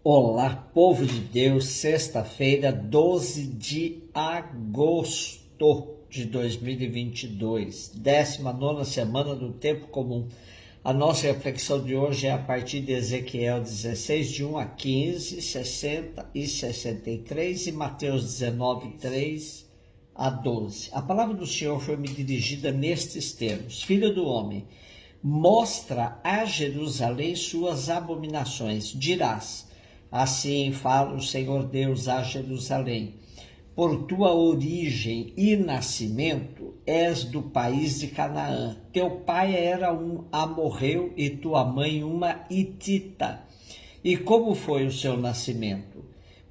Olá, povo de Deus, sexta-feira, 12 de agosto de 2022, 19ª semana do tempo comum. A nossa reflexão de hoje é a partir de Ezequiel 16, de 1 a 15, 60 e 63 e Mateus 19, 3 a 12. A palavra do Senhor foi me dirigida nestes termos: Filho do homem, mostra a Jerusalém suas abominações, dirás: assim fala o Senhor Deus a Jerusalém: por tua origem e nascimento és do país de Canaã. Teu pai era um amorreu e tua mãe uma hitita. E como foi o seu nascimento?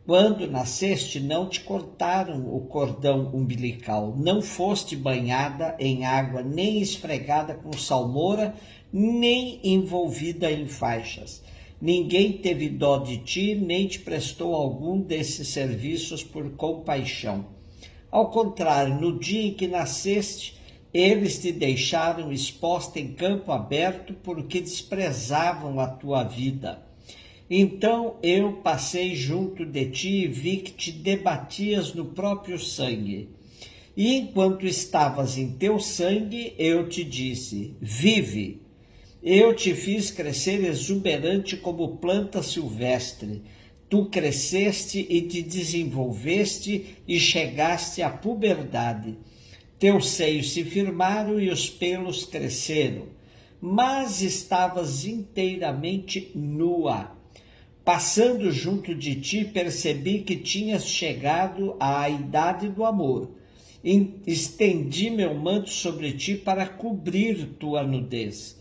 Quando nasceste, não te cortaram o cordão umbilical, não foste banhada em água, nem esfregada com salmoura, nem envolvida em faixas. Ninguém teve dó de ti, nem te prestou algum desses serviços por compaixão. Ao contrário, no dia em que nasceste, eles te deixaram exposta em campo aberto, porque desprezavam a tua vida. Então eu passei junto de ti e vi que te debatias no próprio sangue. E enquanto estavas em teu sangue, eu te disse: vive. Eu te fiz crescer exuberante como planta silvestre. Tu cresceste e te desenvolveste e chegaste à puberdade. Teus seios se firmaram e os pelos cresceram, mas estavas inteiramente nua. Passando junto de ti, percebi que tinhas chegado à idade do amor. Estendi meu manto sobre ti para cobrir tua nudez.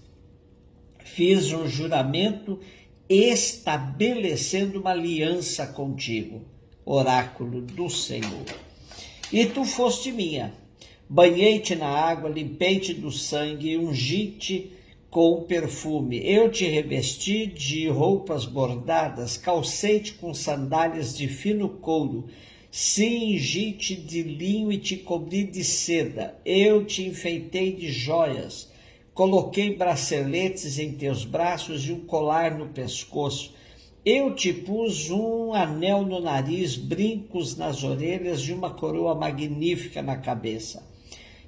Fiz um juramento estabelecendo uma aliança contigo, oráculo do Senhor. E tu foste minha. Banhei-te na água, limpei-te do sangue e ungi-te com perfume. Eu te revesti de roupas bordadas, calcei-te com sandálias de fino couro, cingi-te de linho e te cobri de seda. Eu te enfeitei de joias, coloquei braceletes em teus braços e um colar no pescoço. Eu te pus um anel no nariz, brincos nas orelhas e uma coroa magnífica na cabeça.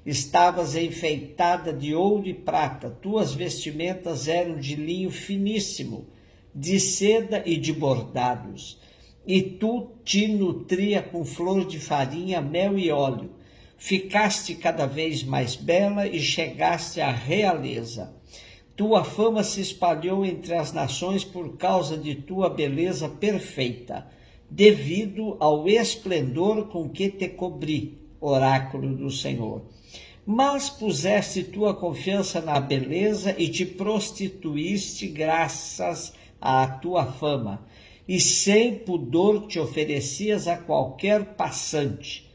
Estavas enfeitada de ouro e prata, tuas vestimentas eram de linho finíssimo, de seda e de bordados. E tu te nutria com flor de farinha, mel e óleo. Ficaste cada vez mais bela e chegaste à realeza. Tua fama se espalhou entre as nações por causa de tua beleza perfeita, devido ao esplendor com que te cobri, oráculo do Senhor. Mas puseste tua confiança na beleza e te prostituíste graças à tua fama, e sem pudor te oferecias a qualquer passante.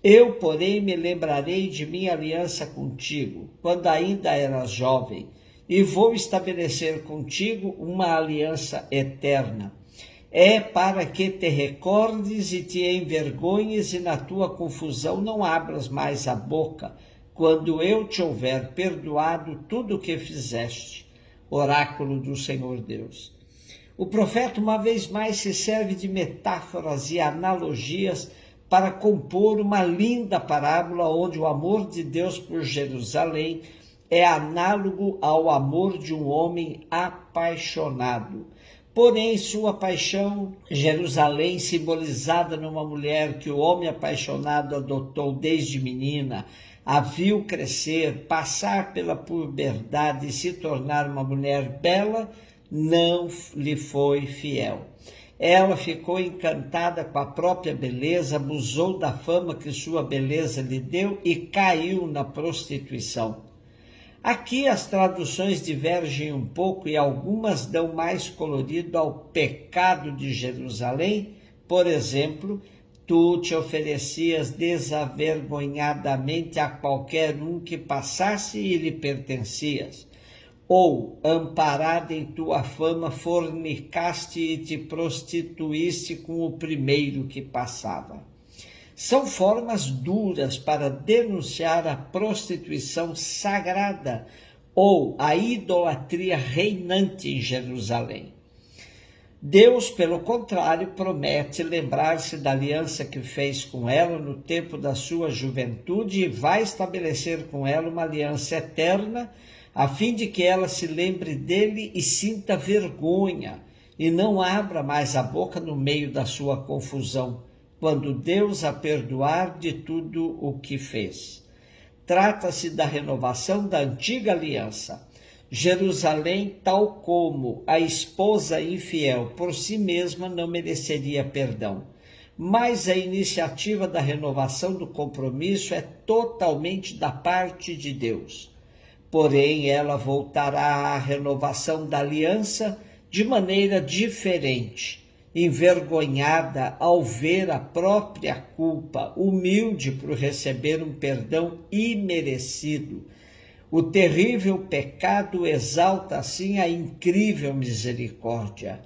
Eu, porém, me lembrarei de minha aliança contigo, quando ainda eras jovem, e vou estabelecer contigo uma aliança eterna. É para que te recordes e te envergonhes e na tua confusão não abras mais a boca, quando eu te houver perdoado tudo o que fizeste. Oráculo do Senhor Deus. O profeta uma vez mais se serve de metáforas e analogias para compor uma linda parábola onde o amor de Deus por Jerusalém é análogo ao amor de um homem apaixonado. Porém, sua paixão, Jerusalém, simbolizada numa mulher que o homem apaixonado adotou desde menina, a viu crescer, passar pela puberdade e se tornar uma mulher bela, não lhe foi fiel. Ela ficou encantada com a própria beleza, abusou da fama que sua beleza lhe deu e caiu na prostituição. Aqui as traduções divergem um pouco e algumas dão mais colorido ao pecado de Jerusalém. Por exemplo, tu te oferecias desavergonhadamente a qualquer um que passasse e lhe pertencias. Ou, amparada em tua fama, fornicaste e te prostituíste com o primeiro que passava. São formas duras para denunciar a prostituição sagrada ou a idolatria reinante em Jerusalém. Deus, pelo contrário, promete lembrar-se da aliança que fez com ela no tempo da sua juventude e vai estabelecer com ela uma aliança eterna, a fim de que ela se lembre dele e sinta vergonha, e não abra mais a boca no meio da sua confusão, quando Deus a perdoar de tudo o que fez. Trata-se da renovação da antiga aliança. Jerusalém, tal como a esposa infiel por si mesma, não mereceria perdão. Mas a iniciativa da renovação do compromisso é totalmente da parte de Deus. Porém, ela voltará à renovação da aliança de maneira diferente, envergonhada ao ver a própria culpa, humilde por receber um perdão imerecido. O terrível pecado exalta assim a incrível misericórdia.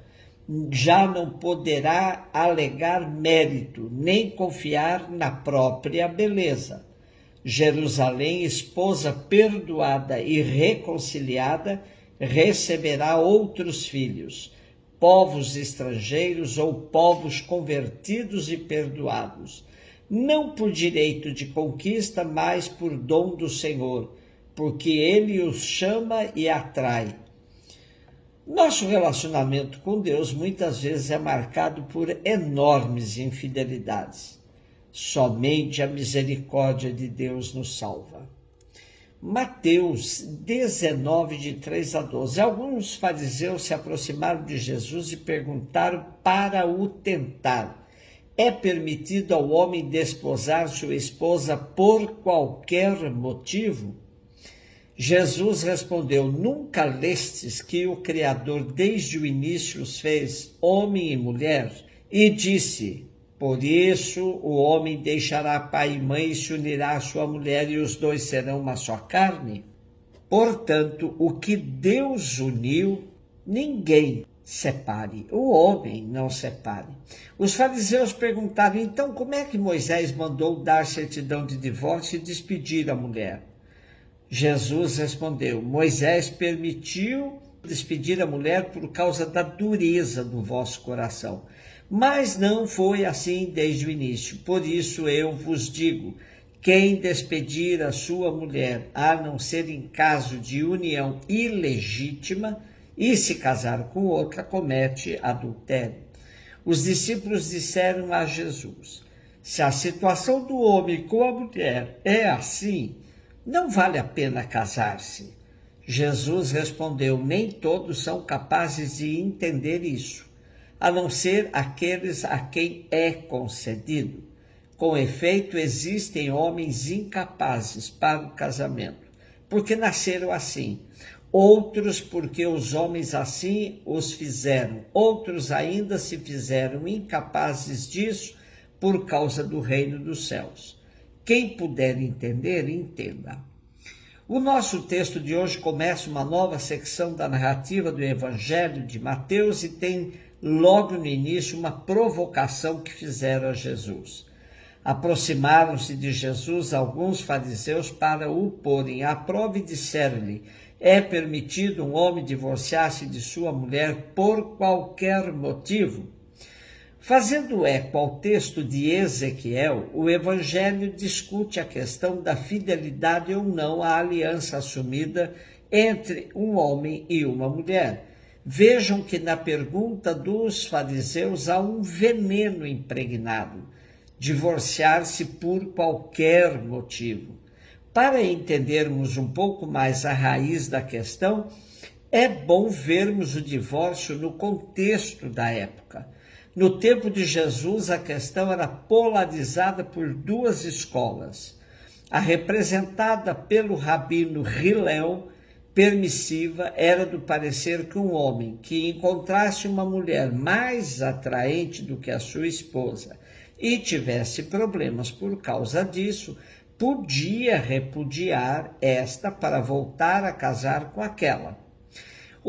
Já não poderá alegar mérito, nem confiar na própria beleza. Jerusalém, esposa perdoada e reconciliada, receberá outros filhos, povos estrangeiros ou povos convertidos e perdoados, não por direito de conquista, mas por dom do Senhor, porque ele os chama e atrai. Nosso relacionamento com Deus muitas vezes é marcado por enormes infidelidades. Somente a misericórdia de Deus nos salva. Mateus 19, de 3 a 12. Alguns fariseus se aproximaram de Jesus e perguntaram para o tentar: é permitido ao homem desposar sua esposa por qualquer motivo? Jesus respondeu: nunca lestes que o Criador desde o início os fez homem e mulher? E disse: por isso o homem deixará pai e mãe e se unirá à sua mulher, e os dois serão uma só carne? Portanto, o que Deus uniu, ninguém separe. O homem não separe. Os fariseus perguntaram: então como é que Moisés mandou dar certidão de divórcio e despedir a mulher? Jesus respondeu: Moisés permitiu despedir a mulher por causa da dureza do vosso coração. Mas não foi assim desde o início. Por isso eu vos digo: quem despedir a sua mulher, a não ser em caso de união ilegítima, e se casar com outra, comete adultério. Os discípulos disseram a Jesus: se a situação do homem com a mulher é assim, não vale a pena casar-se. Jesus respondeu: nem todos são capazes de entender isso, a não ser aqueles a quem é concedido. Com efeito, existem homens incapazes para o casamento, porque nasceram assim. Outros porque os homens assim os fizeram. Outros ainda se fizeram incapazes disso por causa do reino dos céus. Quem puder entender, entenda. O nosso texto de hoje começa uma nova secção da narrativa do Evangelho de Mateus e tem logo no início uma provocação que fizeram a Jesus. Aproximaram-se de Jesus alguns fariseus para o porem à prova e disseram-lhe: é permitido um homem divorciar-se de sua mulher por qualquer motivo? Fazendo eco ao texto de Ezequiel, o Evangelho discute a questão da fidelidade ou não à aliança assumida entre um homem e uma mulher. Vejam que na pergunta dos fariseus há um veneno impregnado: divorciar-se por qualquer motivo. Para entendermos um pouco mais a raiz da questão, é bom vermos o divórcio no contexto da época. No tempo de Jesus, a questão era polarizada por duas escolas. A representada pelo rabino Hillel, permissiva, era do parecer que um homem que encontrasse uma mulher mais atraente do que a sua esposa e tivesse problemas por causa disso, podia repudiar esta para voltar a casar com aquela.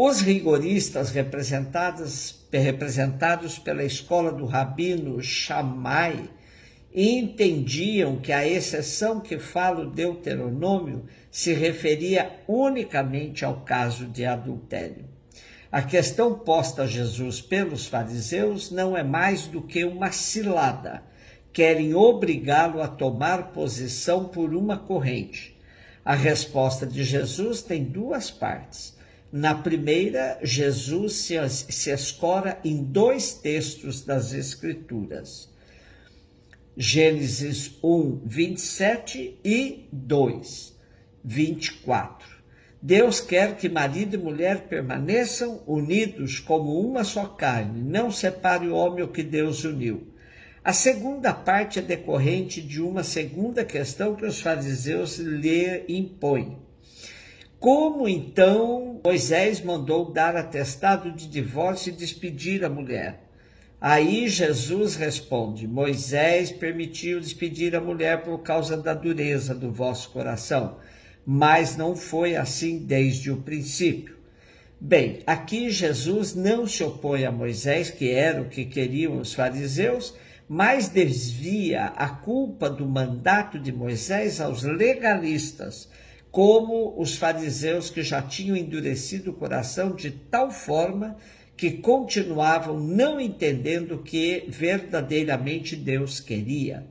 Os rigoristas, representados pela escola do rabino Shammai, entendiam que a exceção que fala o Deuteronômio se referia unicamente ao caso de adultério. A questão posta a Jesus pelos fariseus não é mais do que uma cilada. Querem obrigá-lo a tomar posição por uma corrente. A resposta de Jesus tem duas partes. Na primeira, Jesus se escora em dois textos das Escrituras. Gênesis 1, 27 e 2, 24. Deus quer que marido e mulher permaneçam unidos como uma só carne, não separe o homem o que Deus uniu. A segunda parte é decorrente de uma segunda questão que os fariseus lhe impõem. Como então Moisés mandou dar atestado de divórcio e despedir a mulher? Aí Jesus responde: Moisés permitiu despedir a mulher por causa da dureza do vosso coração, mas não foi assim desde o princípio. Bem, aqui Jesus não se opõe a Moisés, que era o que queriam os fariseus, mas desvia a culpa do mandato de Moisés aos legalistas, como os fariseus que já tinham endurecido o coração de tal forma que continuavam não entendendo o que verdadeiramente Deus queria.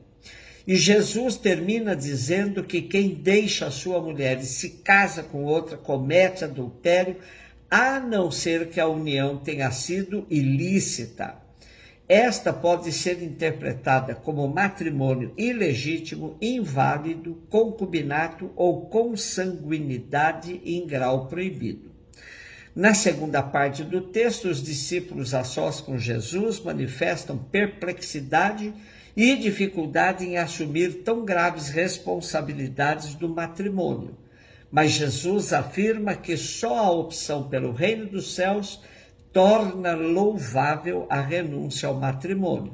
E Jesus termina dizendo que quem deixa a sua mulher e se casa com outra comete adultério, a não ser que a união tenha sido ilícita. Esta pode ser interpretada como matrimônio ilegítimo, inválido, concubinato ou consanguinidade em grau proibido. Na segunda parte do texto, os discípulos a sós com Jesus manifestam perplexidade e dificuldade em assumir tão graves responsabilidades do matrimônio. Mas Jesus afirma que só a opção pelo reino dos céus torna louvável a renúncia ao matrimônio.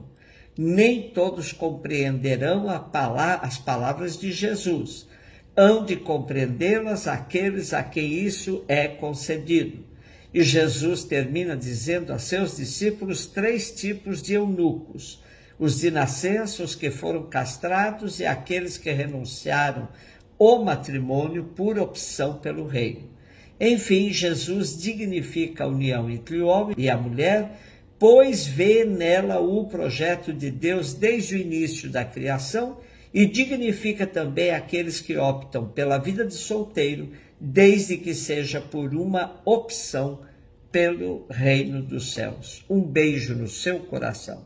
Nem todos compreenderão as palavras de Jesus. Hão de compreendê-las aqueles a quem isso é concedido. E Jesus termina dizendo a seus discípulos 3 tipos de eunucos: os de nascença, os que foram castrados e aqueles que renunciaram ao matrimônio por opção pelo reino. Enfim, Jesus dignifica a união entre o homem e a mulher, pois vê nela o projeto de Deus desde o início da criação, e dignifica também aqueles que optam pela vida de solteiro, desde que seja por uma opção pelo reino dos céus. Um beijo no seu coração.